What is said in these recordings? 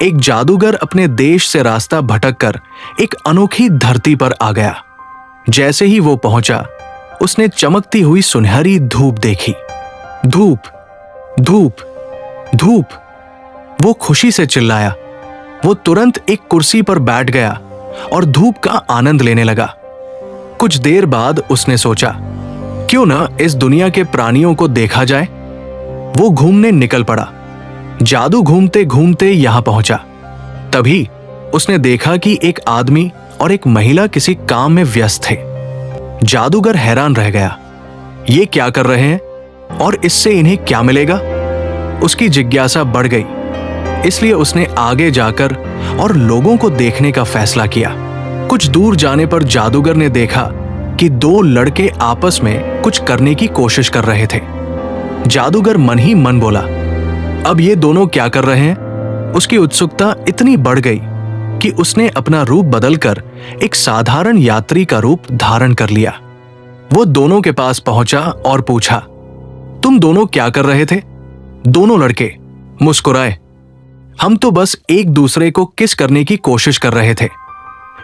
एक जादूगर अपने देश से रास्ता भटककर एक अनोखी धरती पर आ गया। जैसे ही वो पहुंचा, उसने चमकती हुई सुनहरी धूप देखी। धूप, धूप, धूप! वो खुशी से चिल्लाया। वो तुरंत एक कुर्सी पर बैठ गया और धूप का आनंद लेने लगा। कुछ देर बाद उसने सोचा, क्यों न इस दुनिया के प्राणियों को देखा जाए। वो घूमने निकल पड़ा। जादू घूमते घूमते यहां पहुंचा। तभी उसने देखा कि एक आदमी और एक महिला किसी काम में व्यस्त थे। जादूगर हैरान रह गया। ये क्या कर रहे हैं और इससे इन्हें क्या मिलेगा? उसकी जिज्ञासा बढ़ गई, इसलिए उसने आगे जाकर और लोगों को देखने का फैसला किया। कुछ दूर जाने पर जादूगर ने देखा कि दो लड़के आपस में कुछ करने की कोशिश कर रहे थे। जादूगर मन ही मन बोला, अब ये दोनों क्या कर रहे हैं? उसकी उत्सुकता इतनी बढ़ गई कि उसने अपना रूप बदलकर एक साधारण यात्री का रूप धारण कर लिया। वो दोनों के पास पहुंचा और पूछा, तुम दोनों क्या कर रहे थे? दोनों लड़के मुस्कुराए। हम तो बस एक दूसरे को किस करने की कोशिश कर रहे थे।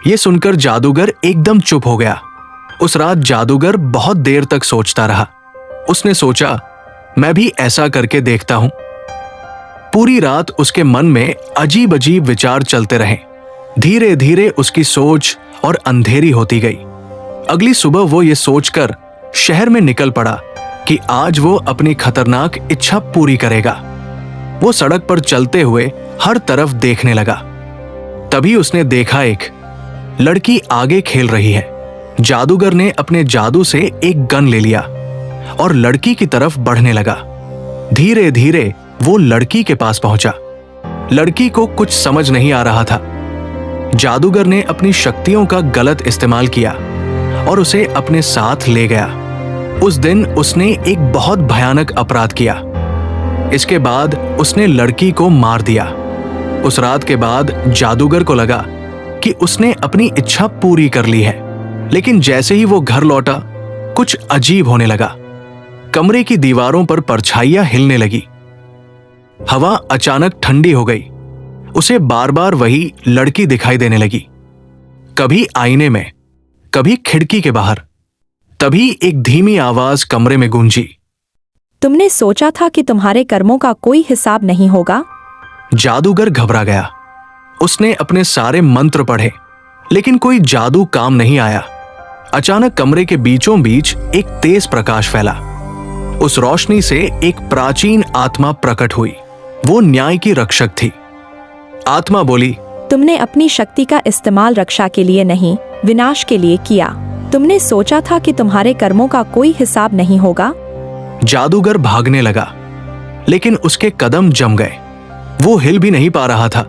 यह सुनकर जादूगर एकदम चुप हो गया। उस रात जादूगर बहुत देर तक सोचता रहा। उसने सोचा, मैं भी ऐसा करके देखता हूं। पूरी रात उसके मन में अजीब अजीब विचार चलते रहे। धीरे धीरे उसकी सोच और अंधेरी होती गई। अगली सुबह वो ये सोचकर शहर में निकल पड़ा कि आज वो अपनी खतरनाक इच्छा पूरी करेगा। वो सड़क पर चलते हुए हर तरफ देखने लगा। तभी उसने देखा एक लड़की आगे खेल रही है। जादूगर ने अपने जादू से एक गन ले लिया और लड़की की तरफ बढ़ने लगा। धीरे धीरे वो लड़की के पास पहुंचा। लड़की को कुछ समझ नहीं आ रहा था। जादूगर ने अपनी शक्तियों का गलत इस्तेमाल किया और उसे अपने साथ ले गया। उस दिन उसने एक बहुत भयानक अपराध किया। इसके बाद उसने लड़की को मार दिया। उस रात के बाद जादूगर को लगा कि उसने अपनी इच्छा पूरी कर ली है। लेकिन जैसे ही वो घर लौटा, कुछ अजीब होने लगा। कमरे की दीवारों पर परछाइयां हिलने लगी। हवा अचानक ठंडी हो गई। उसे बार बार वही लड़की दिखाई देने लगी, कभी आईने में, कभी खिड़की के बाहर। तभी एक धीमी आवाज कमरे में गूंजी, तुमने सोचा था कि तुम्हारे कर्मों का कोई हिसाब नहीं होगा? जादूगर घबरा गया। उसने अपने सारे मंत्र पढ़े, लेकिन कोई जादू काम नहीं आया। अचानक कमरे के बीचों बीच एक तेज प्रकाश फैला। उस रोशनी से एक प्राचीन आत्मा प्रकट हुई। वो न्याय की रक्षक थी। आत्मा बोली, तुमने अपनी शक्ति का इस्तेमाल रक्षा के लिए नहीं, विनाश के लिए किया। तुमने सोचा था कि तुम्हारे कर्मों का कोई हिसाब नहीं होगा। जादूगर भागने लगा, लेकिन उसके कदम जम गए। वो हिल भी नहीं पा रहा था।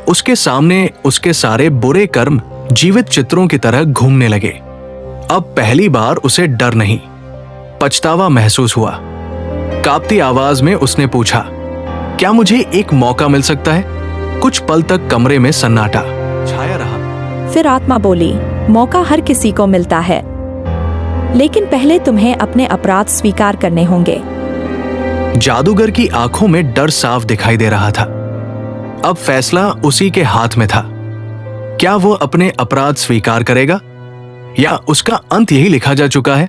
उसके सामने उसके सारे बुरे कर्म जीवित चित्रों की तरह घूमने लगे। अब पहली बार उसे डर नहीं, पछतावा महसूस हुआ। कांपती आवाज में उसने पूछा, क्या मुझे एक मौका मिल सकता है? कुछ पल तक कमरे में सन्नाटा छाया रहा। फिर आत्मा बोली, मौका हर किसी को मिलता है, लेकिन पहले तुम्हें अपने अपराध स्वीकार करने होंगे। जादूगर की आंखों में डर साफ दिखाई दे रहा था। अब फैसला उसी के हाथ में था। क्या वो अपने अपराध स्वीकार करेगा या उसका अंत यही लिखा जा चुका है?